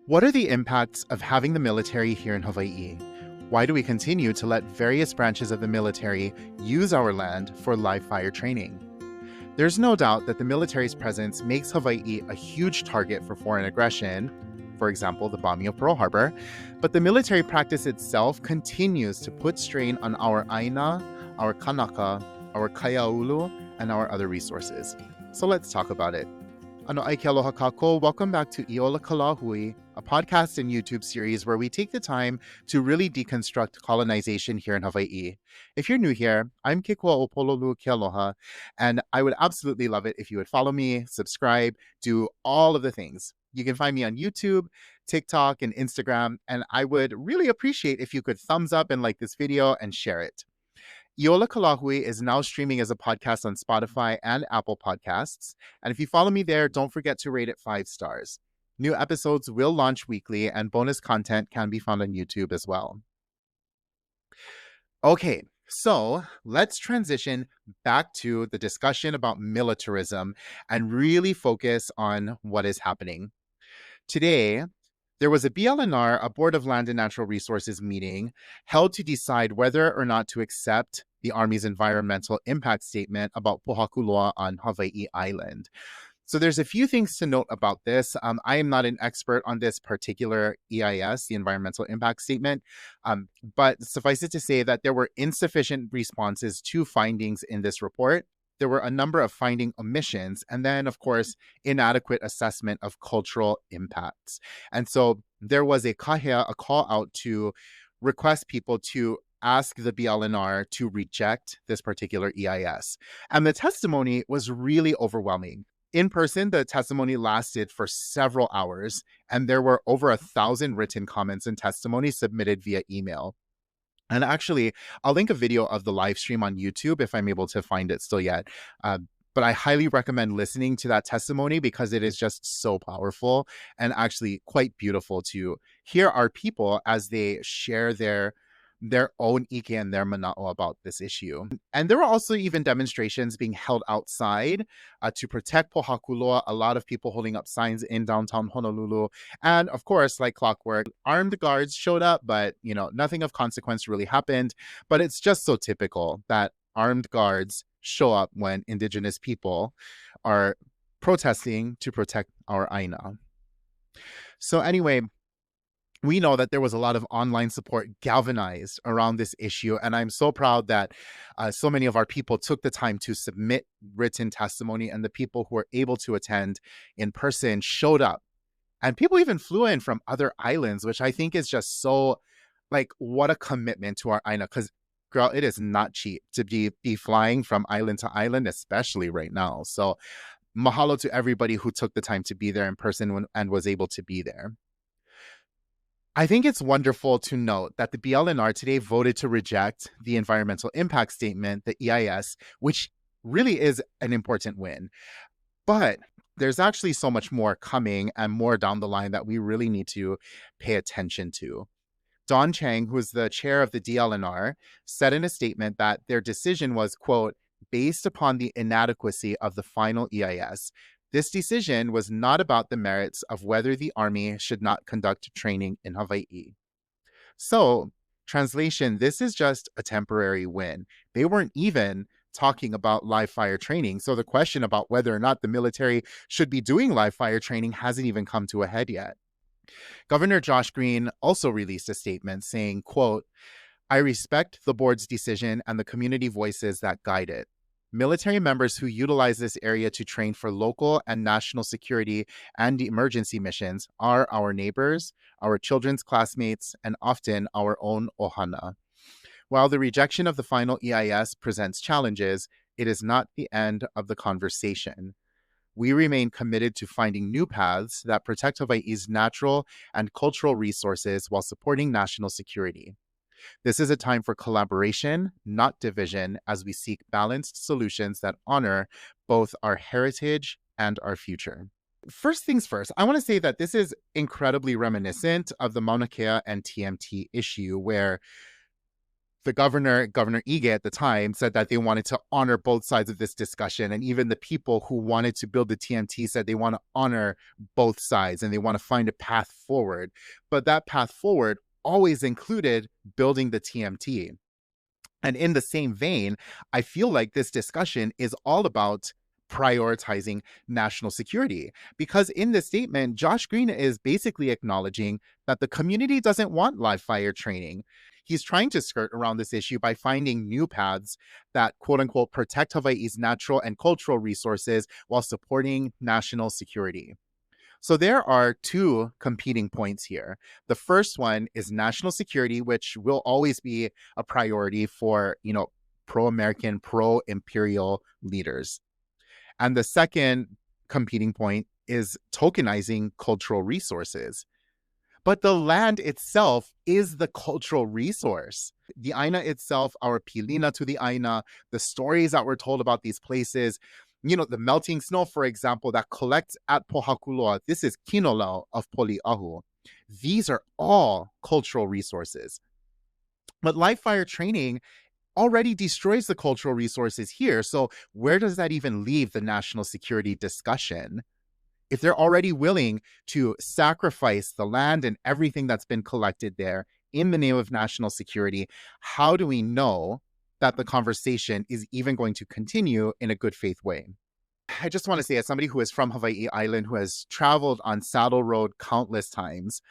What are the impacts of having the military here in Hawaii? Why do we continue to let various branches of the military use our land for live fire training? There's no doubt that the military's presence makes Hawaii a huge target for foreign aggression, for example, the bombing of Pearl Harbor, but the military practice itself continues to put strain on our aina, our kanaka, our kaiaulu, and our other resources. So let's talk about it. Ano ai ke aloha kako. Welcome back to Iola Ka Lāhui, a podcast and YouTube series where we take the time to really deconstruct colonization here in Hawaii. If you're new here, I'm Kikua Opololu Ke Aloha, and I would absolutely love it if you would follow me, subscribe, do all of the things. You can find me on YouTube, TikTok, and Instagram, and I would really appreciate if you could thumbs up and like this video and share it. Iola Ka Lāhui is now streaming as a podcast on Spotify and Apple Podcasts. And if you follow me there, don't forget to rate it 5 stars. New episodes will launch weekly, and bonus content can be found on YouTube as well. Okay, so let's transition back to the discussion about militarism and really focus on what is happening. Today, there was a BLNR, a Board of Land and Natural Resources meeting, held to decide whether or not to accept the Army's environmental impact statement about Pohakuloa on Hawaii Island. So there's a few things to note about this. I am not an expert on this particular EIS, the environmental impact statement, but suffice it to say that there were insufficient responses to findings in this report. There were a number of finding omissions, and then, of course, inadequate assessment of cultural impacts. And so there was a kahea, a call out to request people to ask the BLNR to reject this particular EIS. And the testimony was really overwhelming. In person, the testimony lasted for several hours, and there were over 1,000 written comments and testimonies submitted via email. And actually, I'll link a video of the live stream on YouTube if I'm able to find it still yet. But I highly recommend listening to that testimony because it is just so powerful and actually quite beautiful to hear our people as they share their own ike and their mana'o about this issue. And there were also even demonstrations being held outside to protect Pohakuloa, a lot of people holding up signs in downtown Honolulu. And of course, like clockwork, armed guards showed up, but nothing of consequence really happened. But it's just so typical that armed guards show up when Indigenous people are protesting to protect our aina. So anyway, we know that there was a lot of online support galvanized around this issue, and I'm so proud that so many of our people took the time to submit written testimony, and the people who were able to attend in person showed up. And people even flew in from other islands, which I think is just so, what a commitment to our aina, because, girl, it is not cheap to be flying from island to island, especially right now. So mahalo to everybody who took the time to be there in person and was able to be there. I think it's wonderful to note that the BLNR today voted to reject the environmental impact statement, the EIS, which really is an important win. But there's actually so much more coming and more down the line that we really need to pay attention to. Don Chang, who is the chair of the DLNR, said in a statement that their decision was, quote, based upon the inadequacy of the final EIS. This decision was not about the merits of whether the Army should not conduct training in Hawaii. So, translation, this is just a temporary win. They weren't even talking about live fire training. So the question about whether or not the military should be doing live fire training hasn't even come to a head yet. Governor Josh Green also released a statement saying, quote, I respect the board's decision and the community voices that guide it. Military members who utilize this area to train for local and national security and emergency missions are our neighbors, our children's classmates, and often our own ohana. While the rejection of the final EIS presents challenges, it is not the end of the conversation. We remain committed to finding new paths that protect Hawaii's natural and cultural resources while supporting national security. This is a time for collaboration, not division, as we seek balanced solutions that honor both our heritage and our future. First things first, I want to say that this is incredibly reminiscent of the Mauna Kea and TMT issue, where The Governor Ige at the time, said that they wanted to honor both sides of this discussion. And even the people who wanted to build the TMT said they want to honor both sides and they want to find a path forward. But that path forward always included building the TMT. And in the same vein, I feel like this discussion is all about prioritizing national security. Because in this statement, Josh Green is basically acknowledging that the community doesn't want live fire training. He's trying to skirt around this issue by finding new paths that, quote unquote, protect Hawaii's natural and cultural resources while supporting national security. So there are two competing points here. The first one is national security, which will always be a priority for, pro-American, pro-imperial leaders. And the second competing point is tokenizing cultural resources. But the land itself is the cultural resource. The Aina itself, our pilina to the Aina, the stories that were told about these places, the melting snow, for example, that collects at Pohakuloa. This is Kinolau of Poliahu. These are all cultural resources. But live fire training already destroys the cultural resources here. So where does that even leave the national security discussion? If they're already willing to sacrifice the land and everything that's been collected there in the name of national security, how do we know that the conversation is even going to continue in a good faith way? I just want to say, as somebody who is from Hawaii Island, who has traveled on Saddle Road countless times,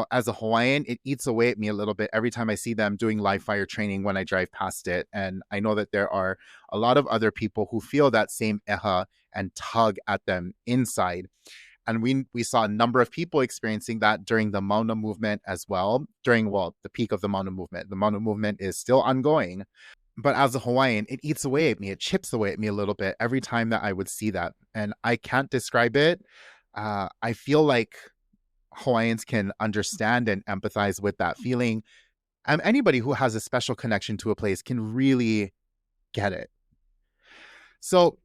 as a Hawaiian, it eats away at me a little bit every time I see them doing live fire training when I drive past it. And I know that there are a lot of other people who feel that same eha and tug at them inside. And we saw a number of people experiencing that during the Mauna movement as well, during, the peak of the Mauna movement. The Mauna movement is still ongoing. But as a Hawaiian, it eats away at me. It chips away at me a little bit every time that I would see that. And I can't describe it. I feel like Hawaiians can understand and empathize with that feeling. And anybody who has a special connection to a place can really get it. So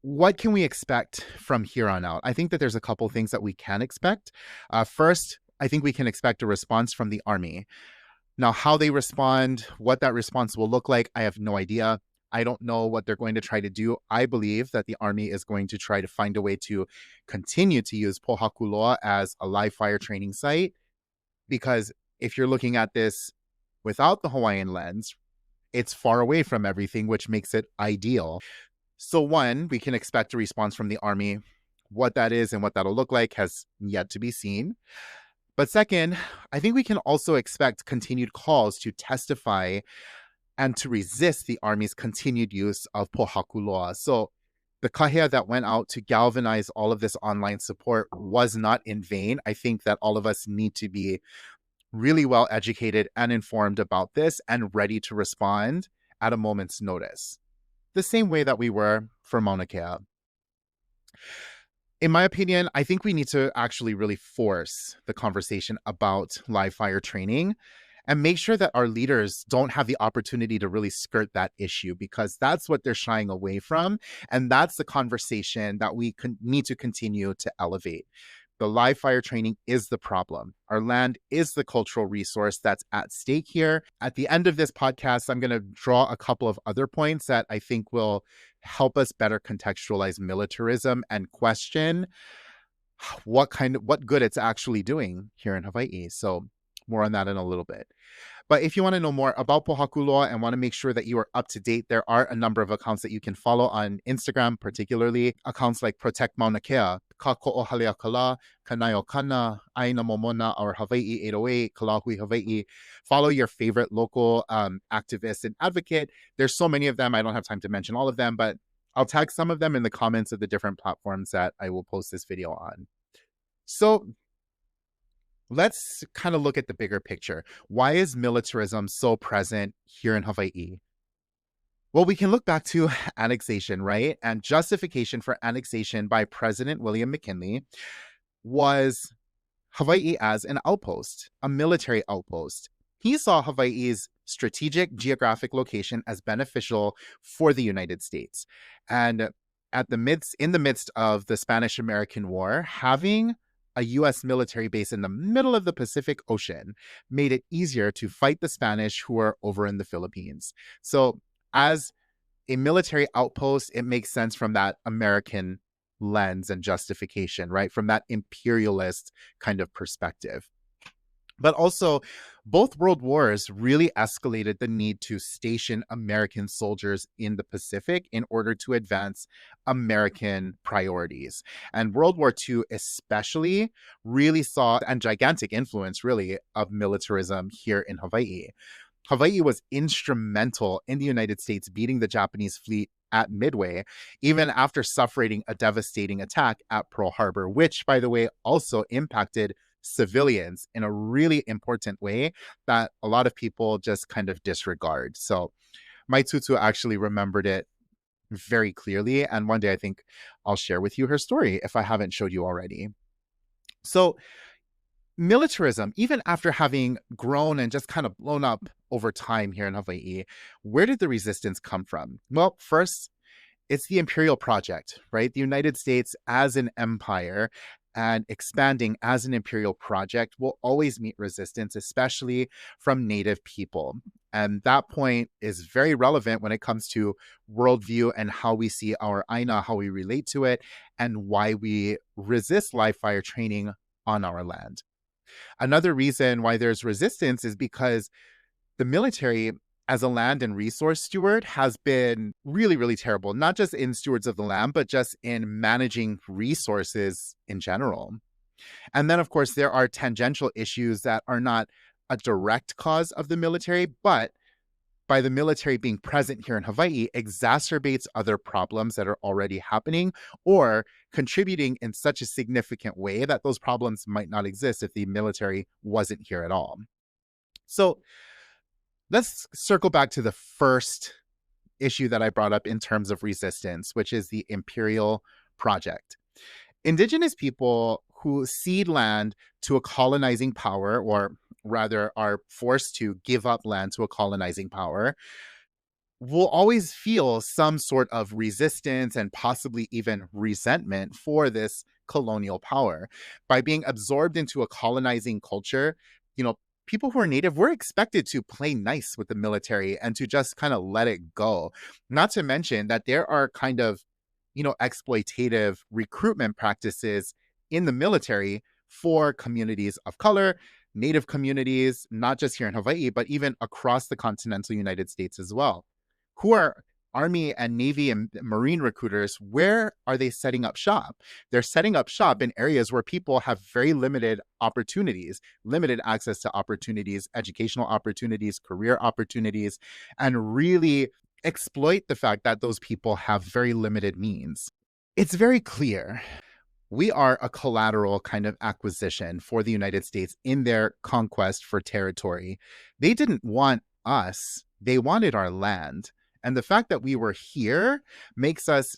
what can we expect from here on out? I think that there's a couple things that we can expect. First, I think we can expect a response from the Army. Now, how they respond, what that response will look like, I have no idea. I don't know what they're going to try to do. I believe that the Army is going to try to find a way to continue to use Pohakuloa as a live fire training site, because if you're looking at this without the Hawaiian lens, it's far away from everything, which makes it ideal. So one, we can expect a response from the Army. What that is and what that'll look like has yet to be seen. But second, I think we can also expect continued calls to testify and to resist the Army's continued use of Pohakuloa. So the kahea that went out to galvanize all of this online support was not in vain. I think that all of us need to be really well educated and informed about this and ready to respond at a moment's notice, the same way that we were for Mauna Kea. In my opinion, I think we need to actually really force the conversation about live fire training and make sure that our leaders don't have the opportunity to really skirt that issue, because that's what they're shying away from. And that's the conversation that we need to continue to elevate. The live fire training is the problem. Our land is the cultural resource that's at stake here. At the end of this podcast, I'm going to draw a couple of other points that I think will help us better contextualize militarism and question what good it's actually doing here in Hawaii. So more on that in a little bit. But if you want to know more about Pohakuloa and want to make sure that you are up to date, there are a number of accounts that you can follow on Instagram, particularly accounts like Protect Mauna Kea, Ka Ko'ohaleakala, Kanaio Kana, Aina Momona, or Hawaii 808, Ka Lāhui Hawaii. Follow your favorite local activist and advocate. There's so many of them. I don't have time to mention all of them, but I'll tag some of them in the comments of the different platforms that I will post this video on. So let's kind of look at the bigger picture. Why is militarism so present here in Hawaii? Well, we can look back to annexation, right? And justification for annexation by President William McKinley was Hawaii as an outpost, a military outpost. He saw Hawaii's strategic geographic location as beneficial for the United States. And in the midst of the Spanish-American War, having a US military base in the middle of the Pacific Ocean made it easier to fight the Spanish who were over in the Philippines. So, as a military outpost, it makes sense from that American lens and justification, right? From that imperialist kind of perspective. But also, both world wars really escalated the need to station American soldiers in the Pacific in order to advance American priorities. And World War II, especially, really saw a gigantic influence, really, of militarism here in Hawaii. Hawaii was instrumental in the United States beating the Japanese fleet at Midway, even after suffering a devastating attack at Pearl Harbor, which, by the way, also impacted civilians in a really important way that a lot of people just kind of disregard. So my tutu actually remembered it very clearly. And one day I think I'll share with you her story if I haven't showed you already. So militarism, even after having grown and just kind of blown up over time here in Hawaii, where did the resistance come from? Well, first, it's the imperial project, right? The United States as an empire and expanding as an imperial project will always meet resistance, especially from Native people. And that point is very relevant when it comes to worldview and how we see our Aina, how we relate to it, and why we resist live fire training on our land. Another reason why there's resistance is because the military, as a land and resource steward, has been really, really terrible, not just in stewards of the land, but just in managing resources in general. And then, of course, there are tangential issues that are not a direct cause of the military, but by the military being present here in Hawaii, exacerbates other problems that are already happening or contributing in such a significant way that those problems might not exist if the military wasn't here at all. So let's circle back to the first issue that I brought up in terms of resistance, which is the imperial project. Indigenous people who cede land to a colonizing power, or rather are forced to give up land to a colonizing power, will always feel some sort of resistance and possibly even resentment for this colonial power. By being absorbed into a colonizing culture, you know, people who are native were expected to play nice with the military and to just kind of let it go. Not to mention that there are kind of, exploitative recruitment practices in the military for communities of color, native communities, not just here in Hawaii, but even across the continental United States as well. Who are Army and Navy and Marine recruiters? Where are they setting up shop? They're setting up shop in areas where people have very limited opportunities, limited access to opportunities, educational opportunities, career opportunities, and really exploit the fact that those people have very limited means. It's very clear we are a collateral kind of acquisition for the United States in their conquest for territory. They didn't want us, they wanted our land. And the fact that we were here makes us,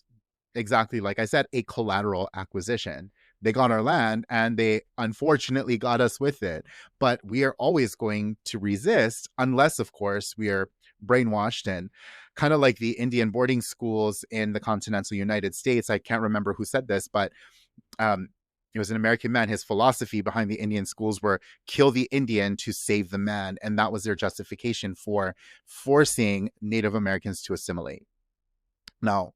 exactly like I said, a collateral acquisition. They got our land and they unfortunately got us with it. But we are always going to resist unless, of course, we are brainwashed and kind of like the Indian boarding schools in the continental United States. I can't remember who said this, but it was an American man. His philosophy behind the Indian schools were kill the Indian to save the man. And that was their justification for forcing Native Americans to assimilate. Now,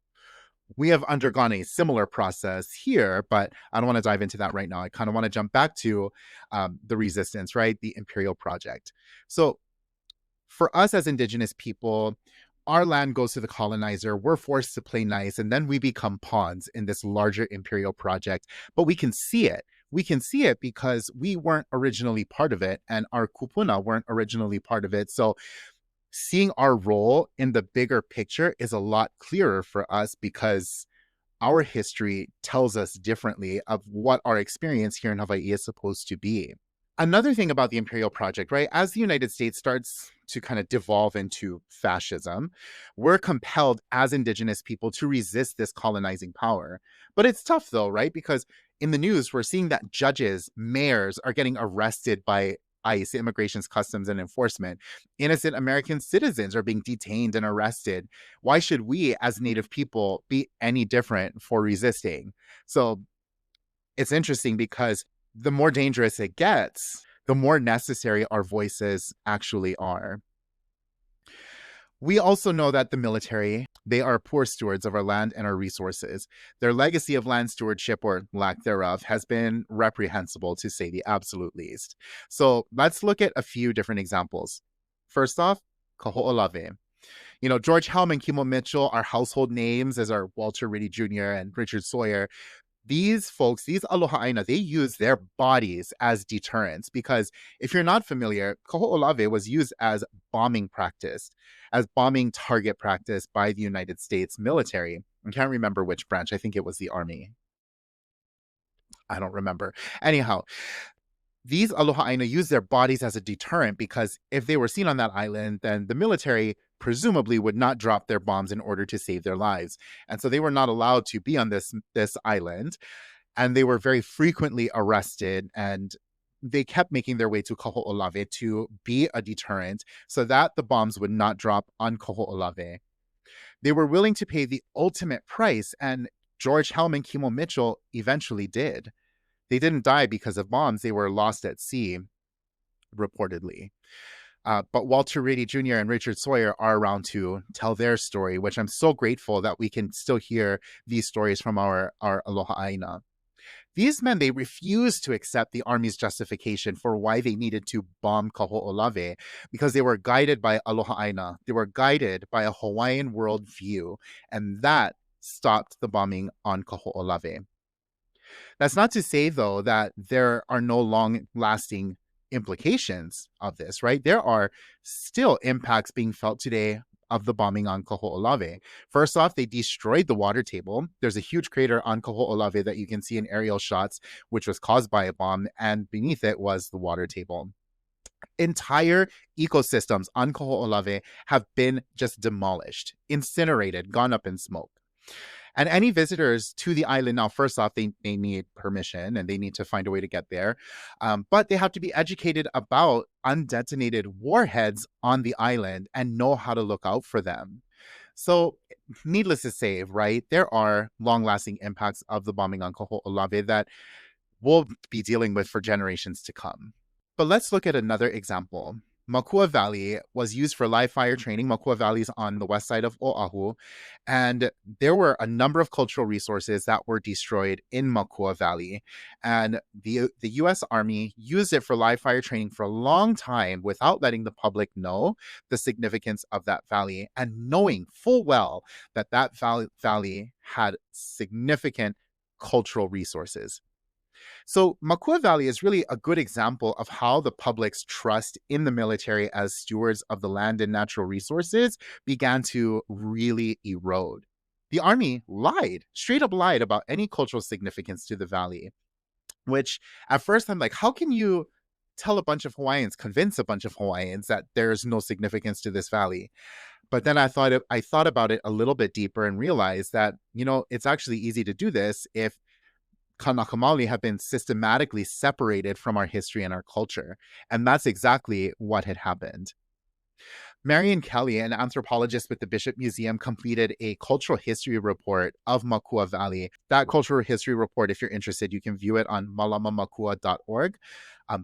we have undergone a similar process here, but I don't want to dive into that right now. I kind of want to jump back to the resistance, right? The imperial project. So for us as Indigenous people, our land goes to the colonizer, we're forced to play nice, and then we become pawns in this larger imperial project. But we can see it. We can see it because we weren't originally part of it, and our kupuna weren't originally part of it. So seeing our role in the bigger picture is a lot clearer for us because our history tells us differently of what our experience here in Hawaii is supposed to be. Another thing about the imperial project, right? As the United States starts to kind of devolve into fascism, we're compelled as Indigenous people to resist this colonizing power. But it's tough though, right? Because in the news, we're seeing that judges, mayors are getting arrested by ICE, Immigrations, Customs, and Enforcement. Innocent American citizens are being detained and arrested. Why should we as Native people be any different for resisting? So it's interesting because the more dangerous it gets, the more necessary our voices actually are. We also know that the military, they are poor stewards of our land and our resources. Their legacy of land stewardship or lack thereof has been reprehensible, to say the absolute least. So let's look at a few different examples. First off, Kaho'olawe. George Helm and Kimo Mitchell are household names, as are Walter Ritty Jr. and Richard Sawyer. These folks, these aloha aina, they use their bodies as deterrents because if you're not familiar, Kaho'olawe was used as bombing practice, as bombing target practice by the United States military. I can't remember which branch. I think it was the Army. I don't remember. Anyhow, these aloha aina use their bodies as a deterrent because if they were seen on that island, then the military presumably would not drop their bombs in order to save their lives. And so they were not allowed to be on this island. And they were very frequently arrested, and they kept making their way to Kaho'olawe to be a deterrent so that the bombs would not drop on Kaho'olawe. They were willing to pay the ultimate price, and George Helm and Kimo Mitchell eventually did. They didn't die because of bombs. They were lost at sea, reportedly. But Walter Ritty Jr. and Richard Sawyer are around to tell their story, which I'm so grateful that we can still hear these stories from our aloha aina. These men, they refused to accept the Army's justification for why they needed to bomb Kaho'olawe because they were guided by aloha aina. They were guided by a Hawaiian worldview, and that stopped the bombing on Kaho'olawe. That's not to say, though, that there are no long-lasting implications of this, right? There are still impacts being felt today of the bombing on Kaho'olawe. First off, they destroyed the water table. There's a huge crater on Kaho'olawe that you can see in aerial shots, which was caused by a bomb, and beneath it was the water table. Entire ecosystems on Kaho'olawe have been just demolished, incinerated, gone up in smoke. And any visitors to the island now, first off, they need permission and they need to find a way to get there. But they have to be educated about undetonated warheads on the island and know how to look out for them. So needless to say, right, there are long-lasting impacts of the bombing on Kaho'olawe that we'll be dealing with for generations to come. But let's look at another example. Makua Valley was used for live fire training. Makua Valley is on the west side of Oahu. And there were a number of cultural resources that were destroyed in Makua Valley. And the U.S. Army used it for live fire training for a long time without letting the public know the significance of that valley and knowing full well that that valley had significant cultural resources. So Makua Valley is really a good example of how the public's trust in the military as stewards of the land and natural resources began to really erode. The Army lied, straight up lied about any cultural significance to the valley, which at first I'm like, how can you tell a bunch of Hawaiians, convince a bunch of Hawaiians that there's no significance to this valley? But then I thought about it a little bit deeper and realized that, it's actually easy to do this if Kanaka Maoli have been systematically separated from our history and our culture. And that's exactly what had happened. Marion Kelly, an anthropologist with the Bishop Museum, completed a cultural history report of Makua Valley. That cultural history report, if you're interested, you can view it on malamamakua.org.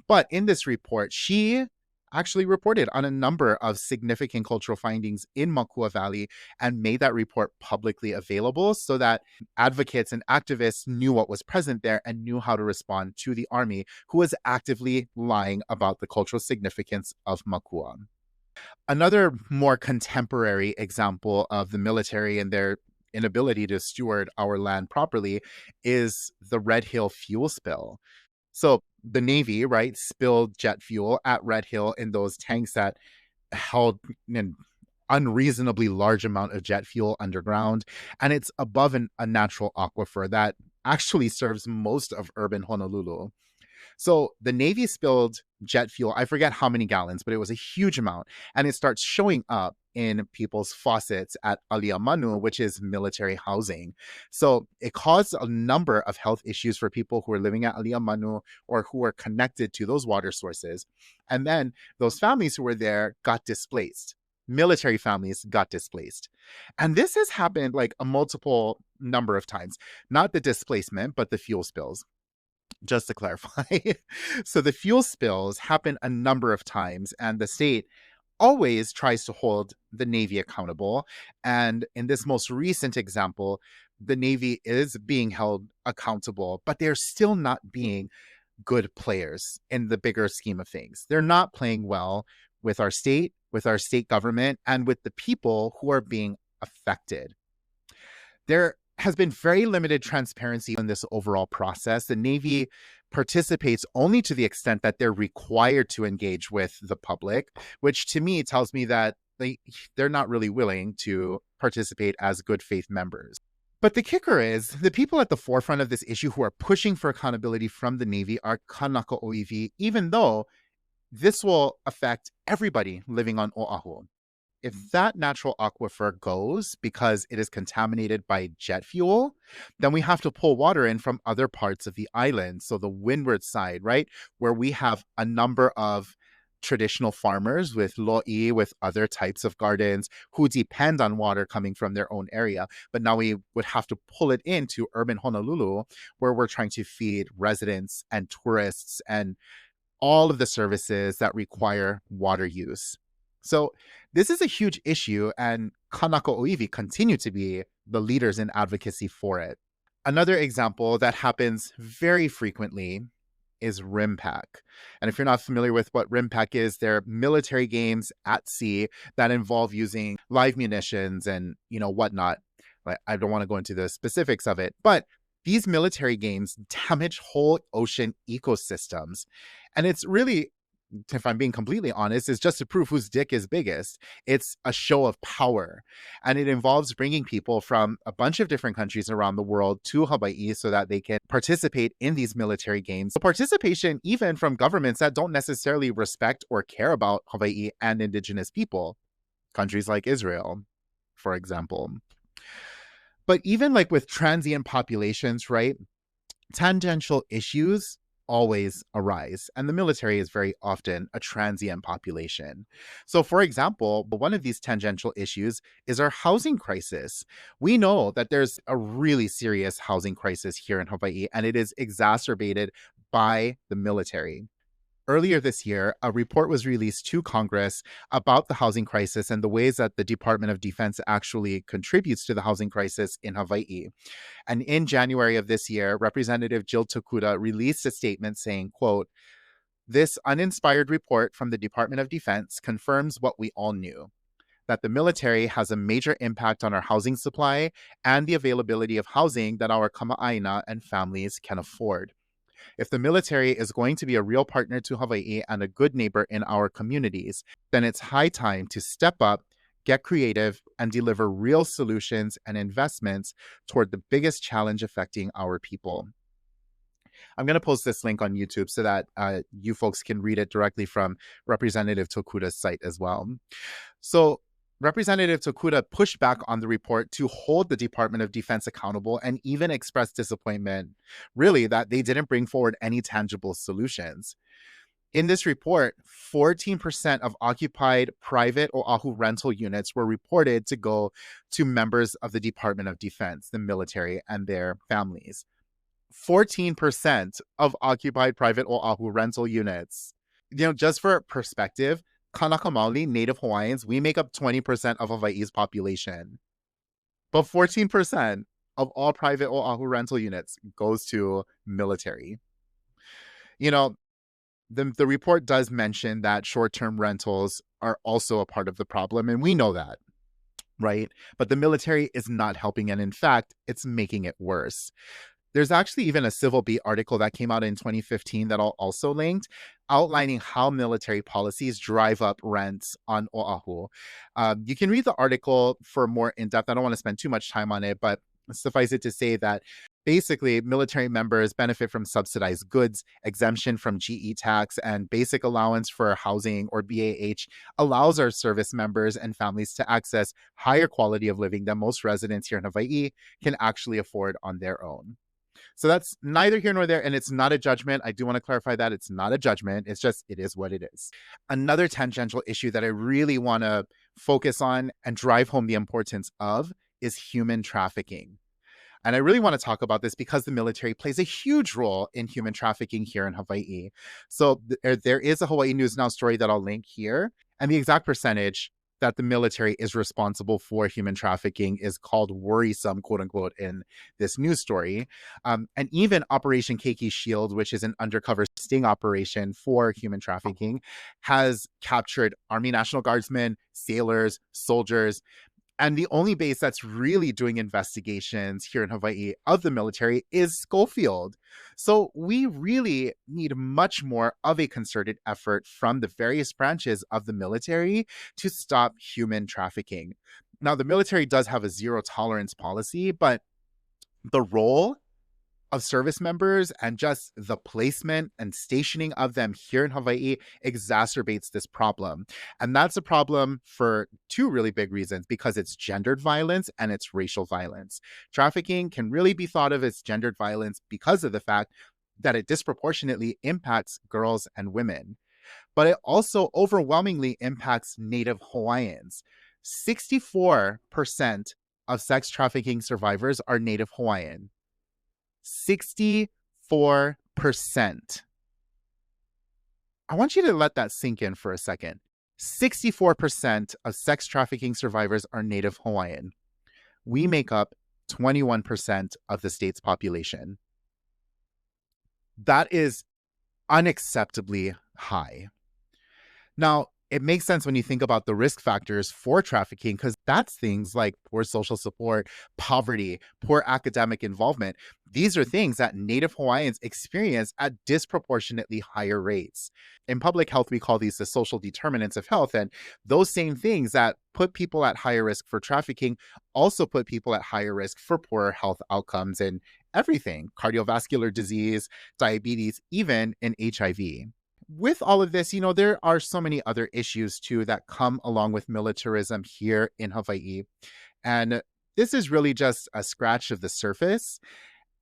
But in this report, she actually reported on a number of significant cultural findings in Makua Valley and made that report publicly available so that advocates and activists knew what was present there and knew how to respond to the Army, who was actively lying about the cultural significance of Makua. Another more contemporary example of the military and their inability to steward our land properly is the Red Hill fuel spill. So the Navy, right, spilled jet fuel at Red Hill in those tanks that held an unreasonably large amount of jet fuel underground. And it's above a natural aquifer that actually serves most of urban Honolulu. So the Navy spilled jet fuel. I forget how many gallons, but it was a huge amount. And it starts showing up in people's faucets at Aliamanu, which is military housing. So it caused a number of health issues for people who are living at Aliamanu or who are connected to those water sources. And then those families who were there got displaced. Military families got displaced. And this has happened like a multiple number of times, not the displacement, but the fuel spills. just to clarify. So the fuel spills happen a number of times, and the state always tries to hold the Navy accountable. And in this most recent example, the Navy is being held accountable, but they're still not being good players in the bigger scheme of things. They're not playing well with our state government, and with the people who are being affected. There has been very limited transparency in this overall process. The Navy participates only to the extent that they're required to engage with the public, which to me tells me that they're not really willing to participate as good faith members. But the kicker is the people at the forefront of this issue who are pushing for accountability from the Navy are kanaka oiwi, even though this will affect everybody living on Oahu. If that natural aquifer goes because it is contaminated by jet fuel, then we have to pull water in from other parts of the island. So the windward side, right, where we have a number of traditional farmers with lo'i, with other types of gardens who depend on water coming from their own area. But now we would have to pull it into urban Honolulu, where we're trying to feed residents and tourists and all of the services that require water use. So this is a huge issue, and Kanaka Oiwi continue to be the leaders in advocacy for it. Another example that happens very frequently is RIMPAC. And if you're not familiar with what RIMPAC is, they're military games at sea that involve using live munitions and, whatnot. I don't want to go into the specifics of it, but these military games damage whole ocean ecosystems. And it's really, if I'm being completely honest, is just to prove whose dick is biggest. It's a show of power. And it involves bringing people from a bunch of different countries around the world to Hawaii so that they can participate in these military games. Participation even from governments that don't necessarily respect or care about Hawaii and indigenous people. Countries like Israel, for example. But even with transient populations, right? Tangential issues always arise, and the military is very often a transient population. So, for example, one of these tangential issues is our housing crisis. We know that there's a really serious housing crisis here in Hawaii, and it is exacerbated by the military. Earlier this year, a report was released to Congress about the housing crisis and the ways that the Department of Defense actually contributes to the housing crisis in Hawaii. And in January of this year, Representative Jill Tokuda released a statement saying, quote, "This uninspired report from the Department of Defense confirms what we all knew, that the military has a major impact on our housing supply and the availability of housing that our kama'aina and families can afford. If the military is going to be a real partner to Hawaii and a good neighbor in our communities, then it's high time to step up, get creative, and deliver real solutions and investments toward the biggest challenge affecting our people." I'm going to post this link on YouTube so that you folks can read it directly from Representative Tokuda's site as well. So Representative Tokuda pushed back on the report to hold the Department of Defense accountable and even expressed disappointment, really, that they didn't bring forward any tangible solutions. In this report, 14% of occupied private Oahu rental units were reported to go to members of the Department of Defense, the military, and their families. 14% of occupied private Oahu rental units. Just for perspective, Kanaka Maoli, Native Hawaiians, we make up 20% of Hawaii's population. But 14% of all private Oahu rental units goes to military. The report does mention that short-term rentals are also a part of the problem, and we know that, right? But the military is not helping, and in fact, it's making it worse. There's actually even a Civil Beat article that came out in 2015 that I'll also linked, outlining how military policies drive up rents on Oahu. You can read the article for more in-depth. I don't want to spend too much time on it, but suffice it to say that basically military members benefit from subsidized goods, exemption from GE tax, and basic allowance for housing, or BAH, allows our service members and families to access higher quality of living than most residents here in Hawaii can actually afford on their own. So that's neither here nor there, and it's not a judgment. I do want to clarify that it's not a judgment. It's just, it is what it is. Another tangential issue that I really want to focus on and drive home the importance of is human trafficking. And I really want to talk about this because the military plays a huge role in human trafficking here in Hawaii. So there is a Hawaii News Now story that I'll link here. And the exact percentage that the military is responsible for human trafficking is called worrisome, quote unquote, in this news story. And even Operation Keiki Shield, which is an undercover sting operation for human trafficking, has captured Army National Guardsmen, sailors, soldiers. And the only base that's really doing investigations here in Hawaii of the military is Schofield. So we really need much more of a concerted effort from the various branches of the military to stop human trafficking. Now, the military does have a zero tolerance policy, but the role of service members and just the placement and stationing of them here in Hawaii exacerbates this problem. And that's a problem for two really big reasons, because it's gendered violence and it's racial violence. Trafficking can really be thought of as gendered violence because of the fact that it disproportionately impacts girls and women. But it also overwhelmingly impacts Native Hawaiians. 64% of sex trafficking survivors are Native Hawaiian. 64%. I want you to let that sink in for a second. 64% of sex trafficking survivors are Native Hawaiian. We make up 21% of the state's population. That is unacceptably high. Now, it makes sense when you think about the risk factors for trafficking, because that's things like poor social support, poverty, poor academic involvement. These are things that Native Hawaiians experience at disproportionately higher rates. In public health, we call these the social determinants of health. And those same things that put people at higher risk for trafficking also put people at higher risk for poorer health outcomes in everything: cardiovascular disease, diabetes, even in HIV. With all of this, there are so many other issues too that come along with militarism here in Hawaii. And this is really just a scratch of the surface.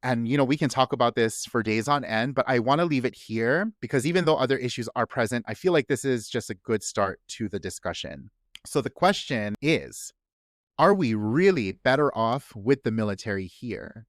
And, we can talk about this for days on end, but I want to leave it here because even though other issues are present, I feel like this is just a good start to the discussion. So the question is, are we really better off with the military here?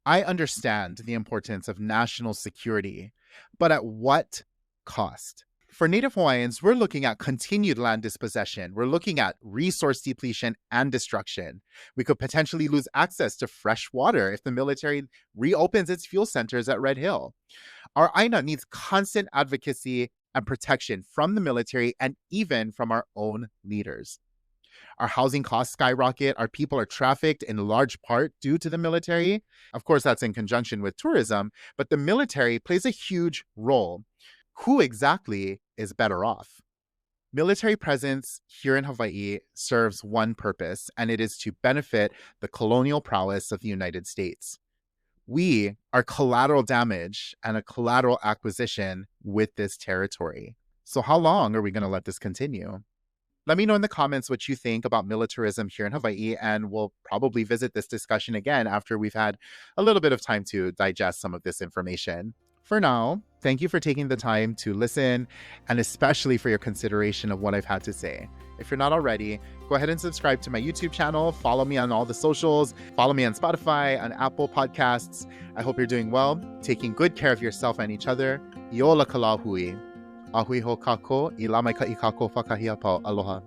I understand the importance of national security, but at what cost? For Native Hawaiians, we're looking at continued land dispossession. We're looking at resource depletion and destruction. We could potentially lose access to fresh water if the military reopens its fuel centers at Red Hill. Our Aina needs constant advocacy and protection from the military and even from our own leaders. Our housing costs skyrocket. Our people are trafficked in large part due to the military. Of course, that's in conjunction with tourism, but the military plays a huge role. Who exactly is better off? Military presence here in Hawaii serves one purpose, and it is to benefit the colonial prowess of the United States. We are collateral damage and a collateral acquisition with this territory. So how long are we going to let this continue? Let me know in the comments what you think about militarism here in Hawaii, and we'll probably visit this discussion again after we've had a little bit of time to digest some of this information. For now, thank you for taking the time to listen, and especially for your consideration of what I've had to say. If you're not already, go ahead and subscribe to my YouTube channel, follow me on all the socials, follow me on Spotify, on Apple Podcasts. I hope you're doing well, taking good care of yourself and each other. Iola ka Lāhui. Ahui ho kako, I lamai ka i kako whakahia pau. Aloha.